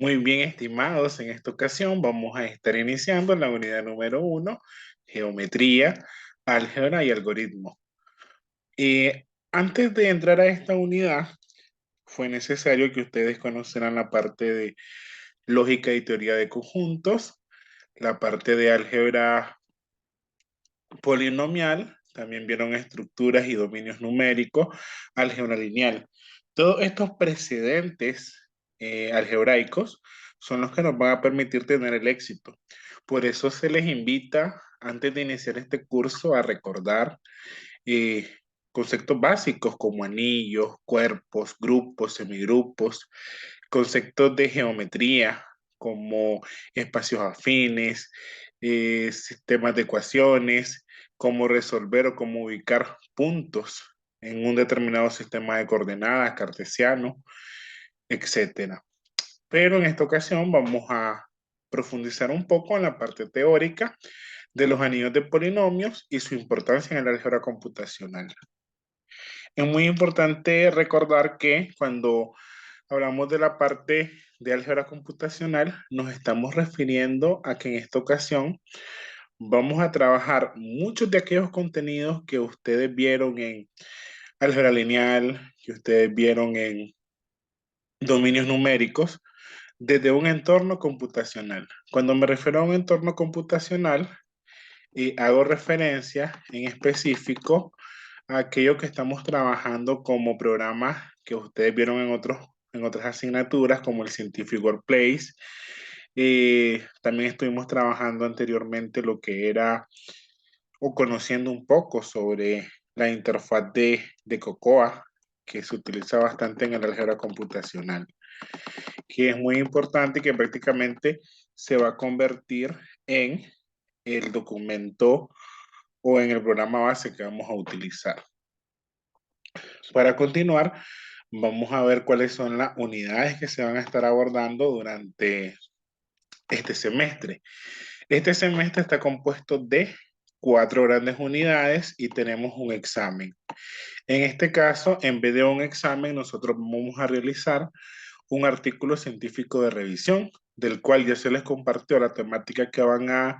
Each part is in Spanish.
Muy bien, estimados, en esta ocasión vamos a estar iniciando la unidad número 1, geometría, álgebra y algoritmo. Antes de entrar a esta unidad, fue necesario que ustedes conocieran la parte de lógica y teoría de conjuntos, la parte de álgebra polinomial, también vieron estructuras y dominios numéricos, álgebra lineal. Todos estos precedentes algebraicos son los que nos van a permitir tener el éxito. Por eso se les invita, antes de iniciar este curso, a recordar eh, conceptos básicos como anillos, cuerpos, grupos, semigrupos, conceptos de geometría como espacios afines, sistemas de ecuaciones, cómo resolver o cómo ubicar puntos en un determinado sistema de coordenadas cartesiano, etcétera. Pero en esta ocasión vamos a profundizar un poco en la parte teórica de los anillos de polinomios y su importancia en el álgebra computacional. Es muy importante recordar que cuando hablamos de la parte de álgebra computacional, nos estamos refiriendo a que en esta ocasión vamos a trabajar muchos de aquellos contenidos que ustedes vieron en álgebra lineal, que ustedes vieron en dominios numéricos, desde un entorno computacional. Cuando me refiero a un entorno computacional, hago referencia en específico a aquello que estamos trabajando como programas que ustedes vieron en otras asignaturas, como el Scientific Workplace. También estuvimos trabajando anteriormente lo que era, o conociendo un poco sobre la interfaz de COCOA, que se utiliza bastante en el álgebra computacional, que es muy importante y que prácticamente se va a convertir en el documento o en el programa base que vamos a utilizar. Para continuar, vamos a ver cuáles son las unidades que se van a estar abordando durante este semestre. Este semestre está compuesto de 4 grandes unidades y tenemos un examen. En este caso, en vez de un examen, nosotros vamos a realizar un artículo científico de revisión, del cual ya se les compartió la temática que van a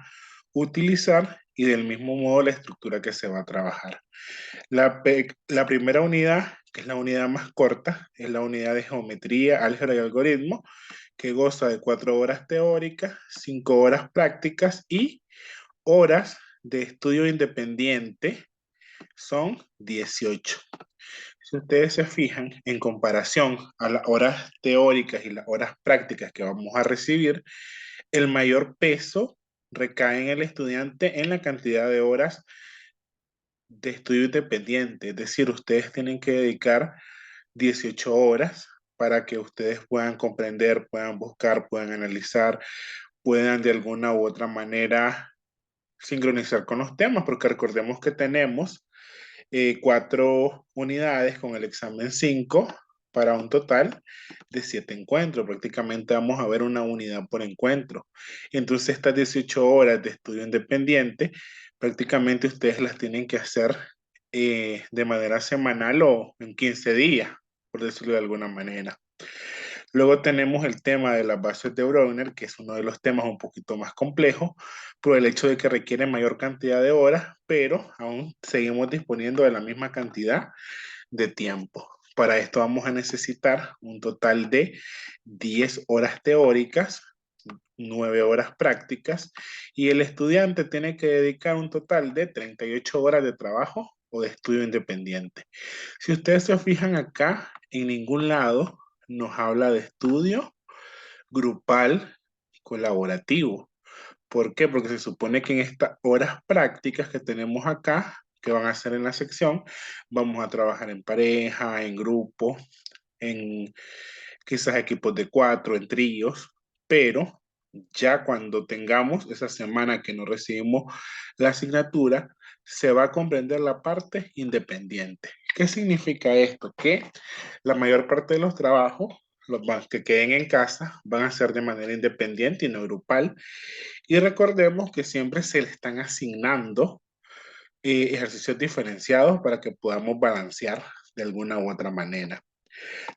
utilizar y del mismo modo la estructura que se va a trabajar. La primera unidad, que es la unidad más corta, es la unidad de geometría, álgebra y algoritmo, que goza de 4 horas teóricas, 5 horas prácticas y horas de estudio independiente son 18. Si ustedes se fijan, en comparación a las horas teóricas y las horas prácticas que vamos a recibir, el mayor peso recae en el estudiante en la cantidad de horas de estudio independiente. Es decir, ustedes tienen que dedicar 18 horas para que ustedes puedan comprender, puedan buscar, puedan analizar, puedan de alguna u otra manera sincronizar con los temas, porque recordemos que tenemos 4 unidades con el examen 5 para un total de 7 encuentros. Prácticamente vamos a ver una unidad por encuentro. Entonces estas 18 horas de estudio independiente, prácticamente ustedes las tienen que hacer de manera semanal o en 15 días, por decirlo de alguna manera. Luego tenemos el tema de las bases de Browner, que es uno de los temas un poquito más complejos, por el hecho de que requiere mayor cantidad de horas, pero aún seguimos disponiendo de la misma cantidad de tiempo. Para esto vamos a necesitar un total de 10 horas teóricas, 9 horas prácticas, y el estudiante tiene que dedicar un total de 38 horas de trabajo o de estudio independiente. Si ustedes se fijan acá, en ningún lado nos habla de estudio grupal colaborativo. ¿Por qué? Porque se supone que en estas horas prácticas que tenemos acá, que van a ser en la sección, vamos a trabajar en pareja, en grupo, en quizás equipos de 4, en tríos, pero ya cuando tengamos esa semana que no recibimos la asignatura, se va a comprender la parte independiente. ¿Qué significa esto? Que la mayor parte de los trabajos, que queden en casa, van a ser de manera independiente y no grupal. Y recordemos que siempre se le están asignando ejercicios diferenciados para que podamos balancear de alguna u otra manera.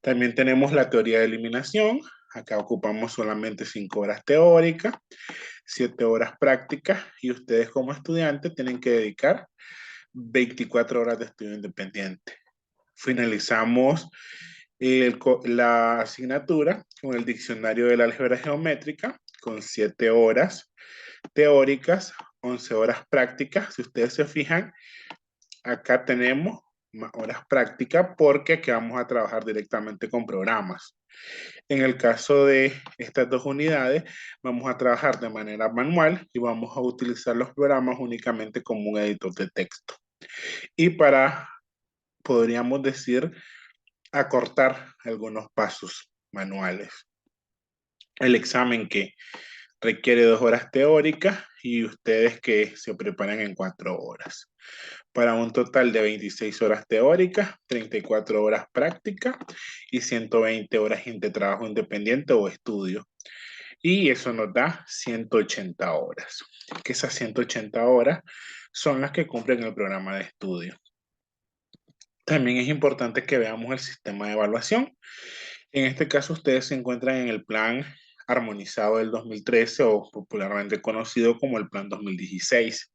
También tenemos la teoría de eliminación. Acá ocupamos solamente 5 horas teóricas, 7 horas prácticas y ustedes como estudiantes tienen que dedicar 24 horas de estudio independiente. Finalizamos la asignatura con el diccionario de la álgebra geométrica con 7 horas teóricas, 11 horas prácticas. Si ustedes se fijan, acá tenemos más horas prácticas porque aquí vamos a trabajar directamente con programas. En el caso de estas dos unidades, vamos a trabajar de manera manual y vamos a utilizar los programas únicamente como un editor de texto. Y podríamos decir, acortar algunos pasos manuales. El examen que requiere 2 horas teóricas y ustedes que se preparan en 4 horas. Para un total de 26 horas teóricas, 34 horas prácticas y 120 horas de trabajo independiente o estudio. Y eso nos da 180 horas. Que esas 180 horas son las que cumplen el programa de estudio. También es importante que veamos el sistema de evaluación. En este caso, ustedes se encuentran en el plan armonizado del 2013 o popularmente conocido como el plan 2016.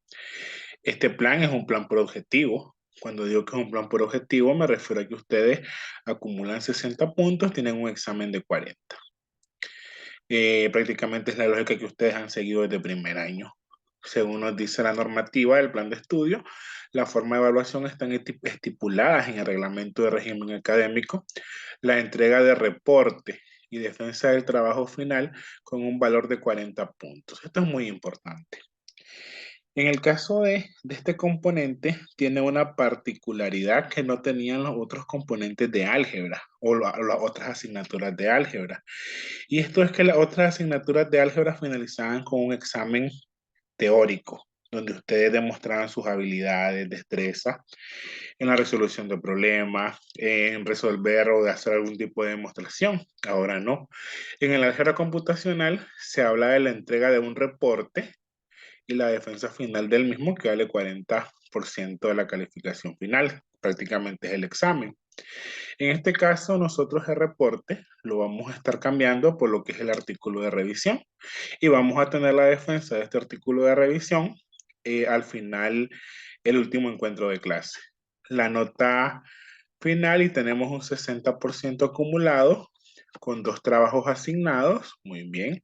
Este plan es un plan por objetivo. Cuando digo que es un plan por objetivo, me refiero a que ustedes acumulan 60 puntos, tienen un examen de 40. Prácticamente es la lógica que ustedes han seguido desde primer año. Según nos dice la normativa del plan de estudio, la forma de evaluación están estipuladas en el reglamento de régimen académico, la entrega de reporte y defensa del trabajo final con un valor de 40 puntos. Esto es muy importante. En el caso de este componente, tiene una particularidad que no tenían los otros componentes de álgebra o las otras asignaturas de álgebra. Y esto es que las otras asignaturas de álgebra finalizaban con un examen teórico, donde ustedes demostraban sus habilidades, destreza en la resolución de problemas, en resolver o de hacer algún tipo de demostración. Ahora no. En el álgebra computacional se habla de la entrega de un reporte y la defensa final del mismo que vale 40% de la calificación final. Prácticamente es el examen. En este caso, nosotros el reporte lo vamos a estar cambiando por lo que es el artículo de revisión y vamos a tener la defensa de este artículo de revisión al final, el último encuentro de clase. La nota final y tenemos un 60% acumulado con 2 trabajos asignados. Muy bien.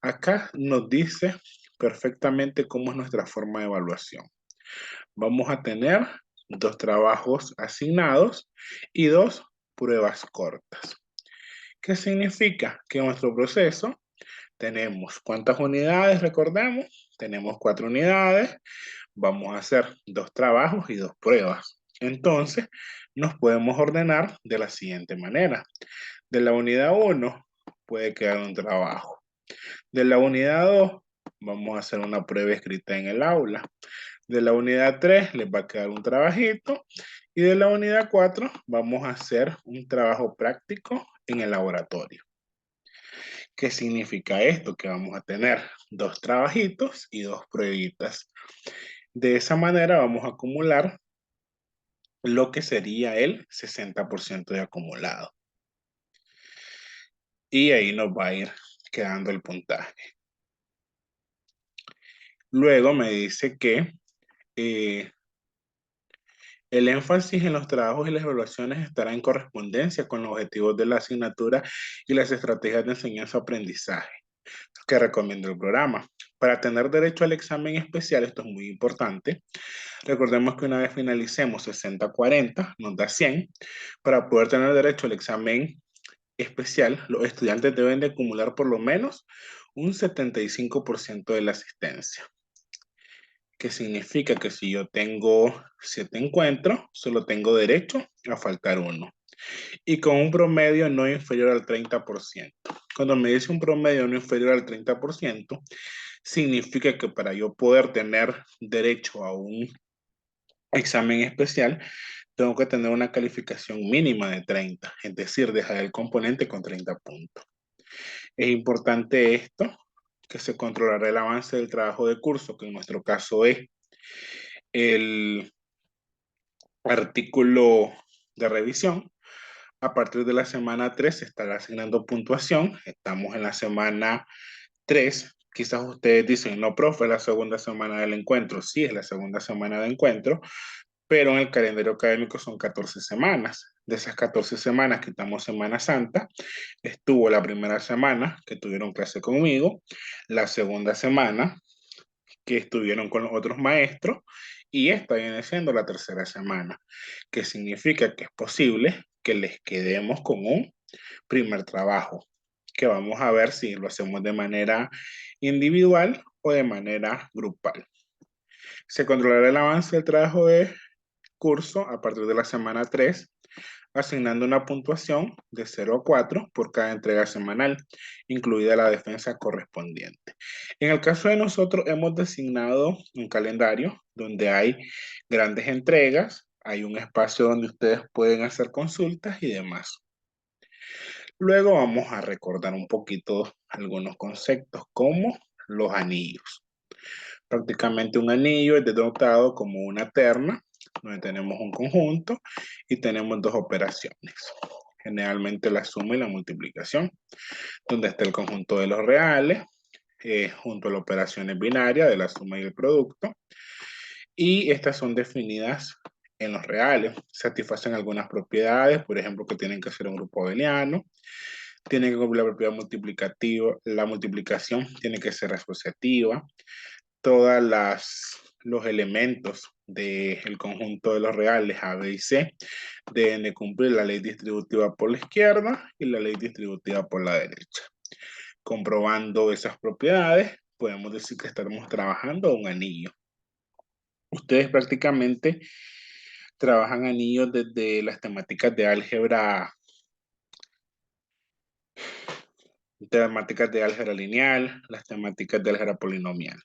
Acá nos dice perfectamente cómo es nuestra forma de evaluación. Vamos a tener 2 trabajos asignados y 2 pruebas cortas. ¿Qué significa? Que en nuestro proceso tenemos ¿cuántas unidades? Recordemos, tenemos 4 unidades, vamos a hacer 2 trabajos y 2 pruebas. Entonces, nos podemos ordenar de la siguiente manera. De la unidad 1 puede quedar un trabajo. De la unidad 2 vamos a hacer una prueba escrita en el aula. De la unidad 3 les va a quedar un trabajito. Y de la unidad 4 vamos a hacer un trabajo práctico en el laboratorio. ¿Qué significa esto? Que vamos a tener 2 trabajitos y 2 pruebitas. De esa manera vamos a acumular lo que sería el 60% de acumulado. Y ahí nos va a ir quedando el puntaje. Luego me dice que el énfasis en los trabajos y las evaluaciones estará en correspondencia con los objetivos de la asignatura y las estrategias de enseñanza-aprendizaje que recomienda el programa. Para tener derecho al examen especial, esto es muy importante, recordemos que una vez finalicemos 60-40, nos da 100. Para poder tener derecho al examen especial, los estudiantes deben de acumular por lo menos un 75% de la asistencia. Que significa que si yo tengo 7 encuentros, solo tengo derecho a faltar uno. Y con un promedio no inferior al 30%. Cuando me dice un promedio no inferior al 30%, significa que para yo poder tener derecho a un examen especial, tengo que tener una calificación mínima de 30, es decir, dejar el componente con 30 puntos. Es importante esto, que se controlará el avance del trabajo de curso, que en nuestro caso es el artículo de revisión, A partir de la semana 3 se estará asignando puntuación. Estamos en la semana 3. Quizás ustedes dicen, no, profe, es la segunda semana del encuentro. Sí, es la segunda semana de encuentro, pero en el calendario académico son 14 semanas. De esas 14 semanas quitamos Semana Santa. Estuvo la primera semana que tuvieron clase conmigo, la segunda semana que estuvieron con los otros maestros y esta viene siendo la tercera semana, que significa que es posible que les quedemos con un primer trabajo, que vamos a ver si lo hacemos de manera individual o de manera grupal. Se controlará el avance del trabajo de curso a partir de la semana 3, asignando una puntuación de 0 a 4 por cada entrega semanal, incluida la defensa correspondiente. En el caso de nosotros, hemos designado un calendario donde hay grandes entregas, hay un espacio donde ustedes pueden hacer consultas y demás. Luego vamos a recordar un poquito algunos conceptos como los anillos. Prácticamente un anillo es denotado como una terna, donde tenemos un conjunto y tenemos dos operaciones. Generalmente la suma y la multiplicación, donde está el conjunto de los reales, junto a las operaciones binarias de la suma y el producto. Y estas son definidas en los reales. Satisfacen algunas propiedades, por ejemplo, que tienen que ser un grupo abeliano, tienen que cumplir la propiedad multiplicativa, la multiplicación tiene que ser asociativa, todas los elementos del conjunto de los reales A, B y C deben de cumplir la ley distributiva por la izquierda y la ley distributiva por la derecha. Comprobando esas propiedades, podemos decir que estamos trabajando un anillo. Ustedes prácticamente trabajan anillos desde las temáticas de álgebra lineal, las temáticas de álgebra polinomial.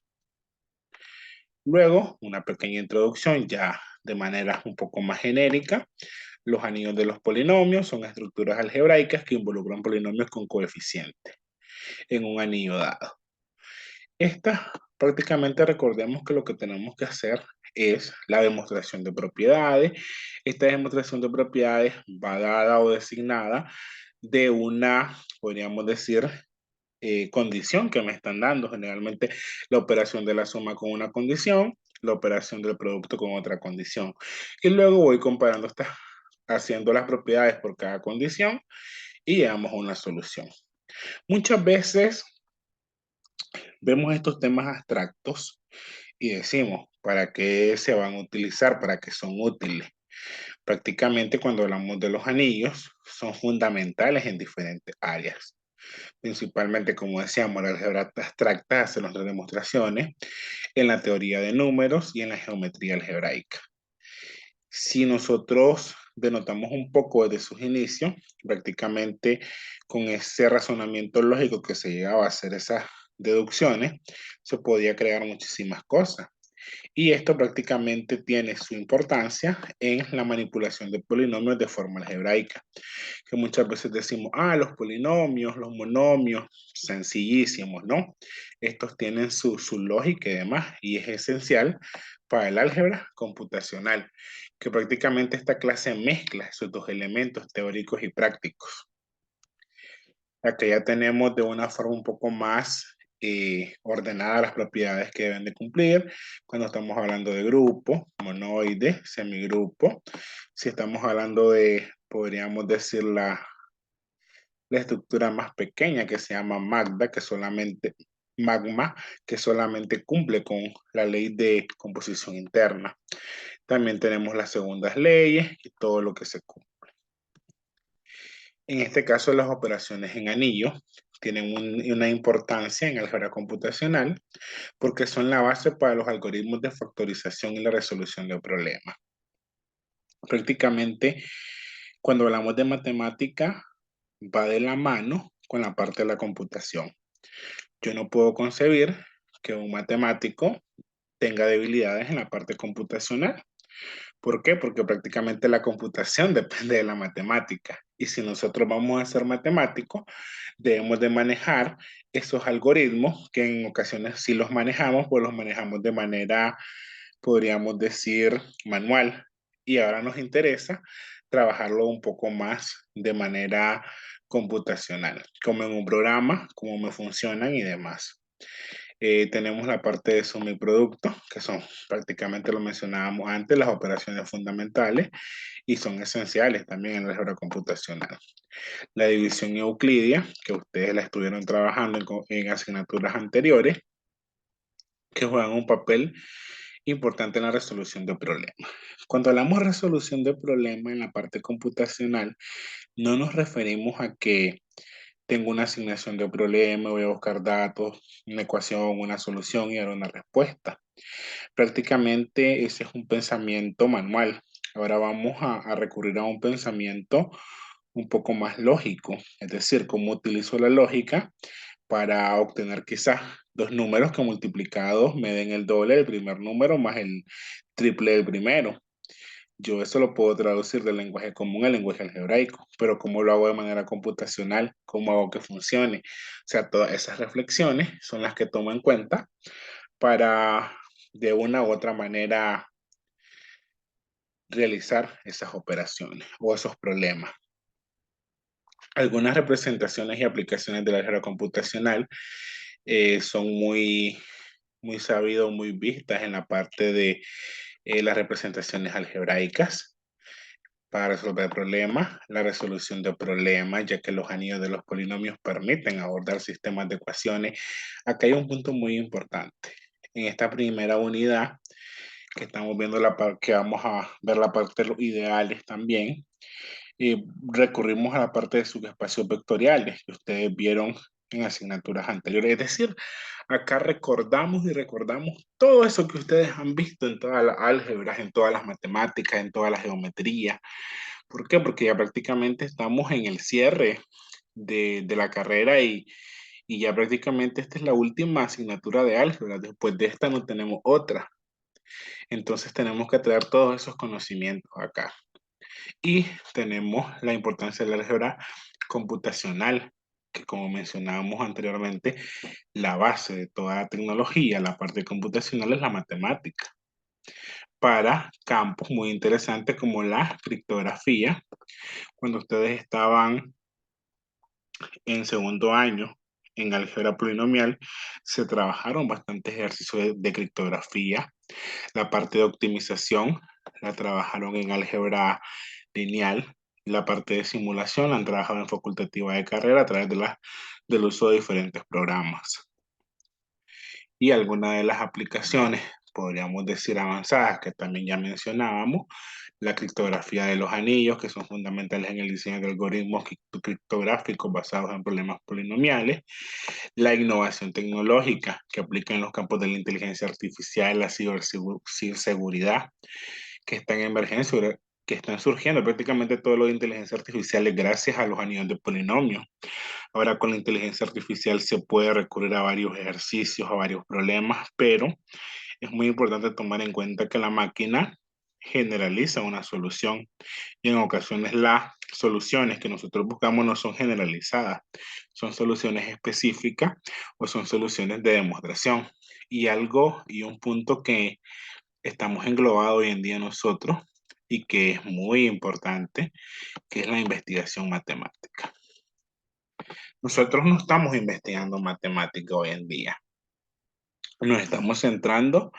Luego, una pequeña introducción ya de manera un poco más genérica. Los anillos de los polinomios son estructuras algebraicas que involucran polinomios con coeficientes en un anillo dado. Esta, prácticamente recordemos que lo que tenemos que hacer es la demostración de propiedades. Esta demostración de propiedades va dada o designada de una, podríamos decir, condición que me están dando. Generalmente la operación de la suma con una condición, la operación del producto con otra condición. Y luego voy comparando estas, haciendo las propiedades por cada condición y llegamos a una solución. Muchas veces vemos estos temas abstractos y decimos, ¿para qué se van a utilizar? ¿Para qué son útiles? Prácticamente cuando hablamos de los anillos, son fundamentales en diferentes áreas. Principalmente, como decíamos, la álgebra abstracta hace nuestras demostraciones en la teoría de números y en la geometría algebraica. Si nosotros denotamos un poco desde sus inicios, prácticamente con ese razonamiento lógico que se llegaba a hacer esas deducciones, se podía crear muchísimas cosas. Y esto prácticamente tiene su importancia en la manipulación de polinomios de forma algebraica, que muchas veces decimos, los polinomios, los monomios, sencillísimos, ¿no? Estos tienen su lógica y demás, y es esencial para el álgebra computacional, que prácticamente esta clase mezcla esos dos elementos teóricos y prácticos. Acá ya tenemos de una forma un poco más ordenada las propiedades que deben de cumplir cuando estamos hablando de grupo, monoide, semigrupo. Si estamos hablando de, podríamos decir, la estructura más pequeña que se llama magma, que solamente cumple con la ley de composición interna. También tenemos las segundas leyes y todo lo que se cumple. En este caso, las operaciones en anillo tienen una importancia en álgebra computacional porque son la base para los algoritmos de factorización y la resolución de problemas. Prácticamente, cuando hablamos de matemática, va de la mano con la parte de la computación. Yo no puedo concebir que un matemático tenga debilidades en la parte computacional. ¿Por qué? Porque prácticamente la computación depende de la matemática. Y si nosotros vamos a ser matemáticos, debemos de manejar esos algoritmos que en ocasiones sí los manejamos, pues los manejamos de manera, podríamos decir, manual. Y ahora nos interesa trabajarlo un poco más de manera computacional, como en un programa, cómo me funcionan y demás. Tenemos la parte de suma y producto, que son prácticamente lo mencionábamos antes, las operaciones fundamentales y son esenciales también en la álgebra computacional. La división euclidia, que ustedes la estuvieron trabajando en asignaturas anteriores, que juegan un papel importante en la resolución de problemas. Cuando hablamos de resolución de problemas en la parte computacional, no nos referimos a que tengo una asignación de problema, voy a buscar datos, una ecuación, una solución y dar una respuesta. Prácticamente ese es un pensamiento manual. Ahora vamos a recurrir a un pensamiento un poco más lógico, es decir, cómo utilizo la lógica para obtener quizás dos números que multiplicados me den el doble del primer número más el triple del primero. Yo eso lo puedo traducir del lenguaje común al lenguaje algebraico, pero ¿cómo lo hago de manera computacional? ¿Cómo hago que funcione? O sea, todas esas reflexiones son las que tomo en cuenta para de una u otra manera realizar esas operaciones o esos problemas. Algunas representaciones y aplicaciones de la álgebra computacional son muy sabidas, muy vistas en la parte de las representaciones algebraicas para resolver problemas, la resolución de problemas, ya que los anillos de los polinomios permiten abordar sistemas de ecuaciones. Acá hay un punto muy importante. En esta primera unidad, que estamos viendo que vamos a ver la parte de los ideales también, recurrimos a la parte de subespacios vectoriales que ustedes vieron en asignaturas anteriores. Es decir, acá recordamos y recordamos todo eso que ustedes han visto en todas las álgebras, en todas las matemáticas, en toda la geometría. ¿Por qué? Porque ya prácticamente estamos en el cierre de la carrera y ya prácticamente esta es la última asignatura de álgebra. Después de esta no tenemos otra. Entonces tenemos que traer todos esos conocimientos acá. Y tenemos la importancia de la álgebra computacional, que como mencionábamos anteriormente, la base de toda la tecnología, la parte computacional es la matemática, para campos muy interesantes como la criptografía. Cuando ustedes estaban en segundo año en álgebra polinomial, se trabajaron bastantes ejercicios de criptografía. La parte de optimización la trabajaron en álgebra lineal. La parte de simulación la han trabajado en facultativa de carrera a través del uso de diferentes programas. Y algunas de las aplicaciones, podríamos decir avanzadas, que también ya mencionábamos, la criptografía de los anillos, que son fundamentales en el diseño de algoritmos criptográficos basados en problemas polinomiales, la innovación tecnológica, que aplica en los campos de la inteligencia artificial, la ciberseguridad, que están en emergencia, que están surgiendo prácticamente todo lo de inteligencia artificial es gracias a los anillos de polinomio. Ahora con la inteligencia artificial se puede recurrir a varios ejercicios, a varios problemas, pero es muy importante tomar en cuenta que la máquina generaliza una solución y en ocasiones las soluciones que nosotros buscamos no son generalizadas, son soluciones específicas o son soluciones de demostración. Y un punto que estamos englobados hoy en día nosotros y que es muy importante, que es la investigación matemática. Nosotros no estamos investigando matemática hoy en día, nos estamos centrando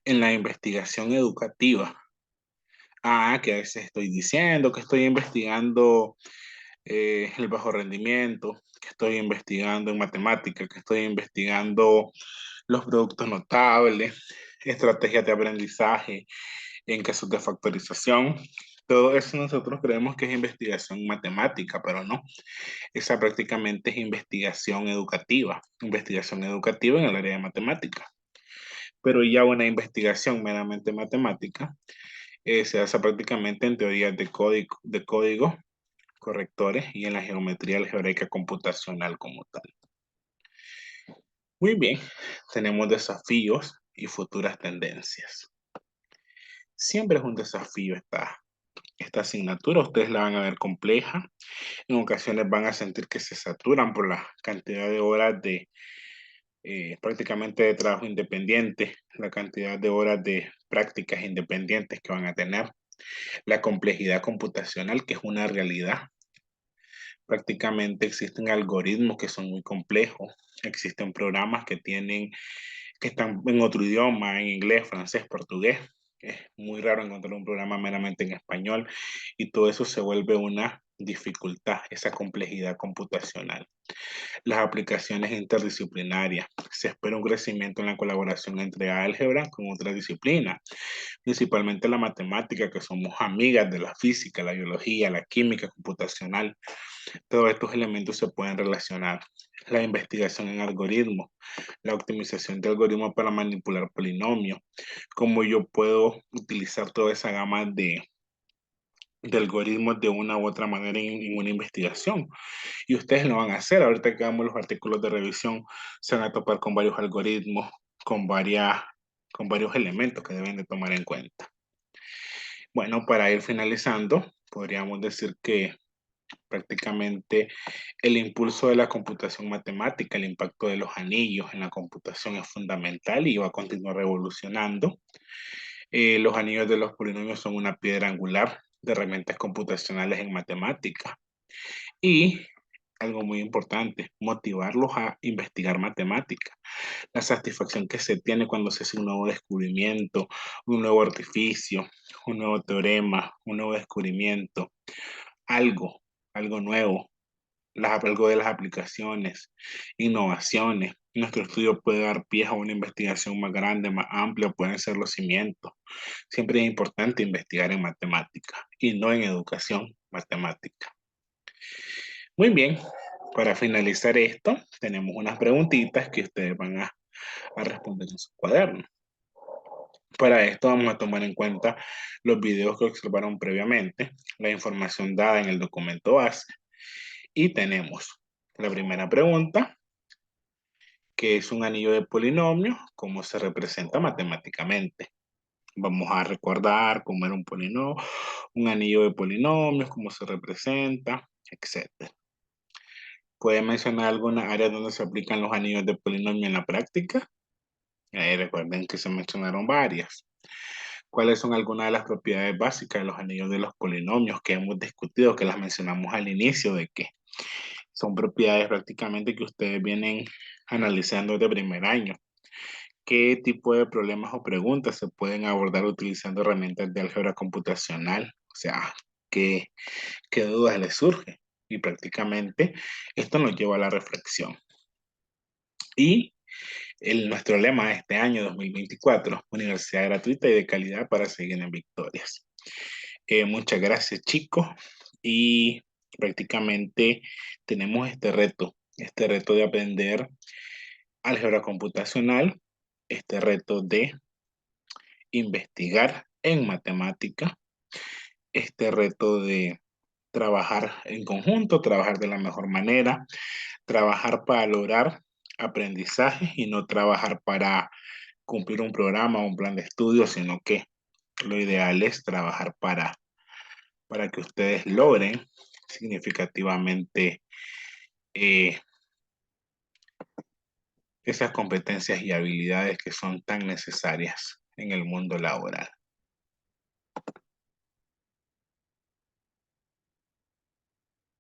en la investigación educativa. Que a veces estoy diciendo que estoy investigando el bajo rendimiento, que estoy investigando en matemática, que estoy investigando los productos notables, estrategias de aprendizaje en casos de factorización. Todo eso nosotros creemos que es investigación matemática, pero no. Esa prácticamente es investigación educativa en el área de matemática. Pero ya una investigación meramente matemática se basa prácticamente en teorías de código, correctores y en la geometría algebraica computacional como tal. Muy bien, tenemos desafíos y futuras tendencias. Siempre es un desafío esta asignatura, ustedes la van a ver compleja, en ocasiones van a sentir que se saturan por la cantidad de horas de prácticamente de trabajo independiente, la cantidad de horas de prácticas independientes que van a tener. La complejidad computacional, que es una realidad. Prácticamente existen algoritmos que son muy complejos, existen programas que están en otro idioma, en inglés, francés, portugués. Es muy raro encontrar un programa meramente en español y todo eso se vuelve una dificultad, esa complejidad computacional. Las aplicaciones interdisciplinarias. Se espera un crecimiento en la colaboración entre álgebra con otras disciplinas, principalmente la matemática, que somos amigas de la física, la biología, la química computacional. Todos estos elementos se pueden relacionar. La investigación en algoritmos, la optimización de algoritmos para manipular polinomios, cómo yo puedo utilizar toda esa gama de algoritmos de una u otra manera en una investigación. Y ustedes lo van a hacer. Ahorita que hagamos los artículos de revisión, se van a topar con varios algoritmos, con con varios elementos que deben de tomar en cuenta. Bueno, para ir finalizando, podríamos decir que prácticamente el impulso de la computación matemática, el impacto de los anillos en la computación es fundamental y va a continuar revolucionando. Los anillos de los polinomios son una piedra angular de herramientas computacionales en matemática. Y algo muy importante, motivarlos a investigar matemática. La satisfacción que se tiene cuando se hace un nuevo descubrimiento, un nuevo artificio, un nuevo teorema, un nuevo descubrimiento, algo, algo nuevo, algo de las aplicaciones, innovaciones. Nuestro estudio puede dar pie a una investigación más grande, más amplia, pueden ser los cimientos. Siempre es importante investigar en matemática y no en educación matemática. Muy bien, para finalizar esto, tenemos unas preguntitas que ustedes van a responder en su cuaderno. Para esto vamos a tomar en cuenta los videos que observaron previamente, la información dada en el documento base y tenemos la primera pregunta, que es un anillo de polinomio, cómo se representa matemáticamente. Vamos a recordar cómo era un anillo de polinomios, cómo se representa, etcétera. ¿Puede mencionar alguna área donde se aplican los anillos de polinomio en la práctica? Recuerden que se mencionaron varias. ¿Cuáles son algunas de las propiedades básicas de los anillos de los polinomios que hemos discutido, que las mencionamos al inicio, de que son propiedades prácticamente que ustedes vienen analizando de primer año? ¿Qué tipo de problemas o preguntas se pueden abordar utilizando herramientas de álgebra computacional? O sea, ¿qué, qué dudas les surgen? Y prácticamente esto nos lleva a la reflexión. Y nuestro lema de este año 2024, universidad gratuita y de calidad para seguir en victorias. Muchas gracias, chicos. Y prácticamente tenemos este reto de aprender álgebra computacional, este reto de investigar en matemática, este reto de trabajar en conjunto, trabajar de la mejor manera, trabajar para lograr aprendizaje y no trabajar para cumplir un programa o un plan de estudio, sino que lo ideal es trabajar para que ustedes logren significativamente eh, esas competencias y habilidades que son tan necesarias en el mundo laboral.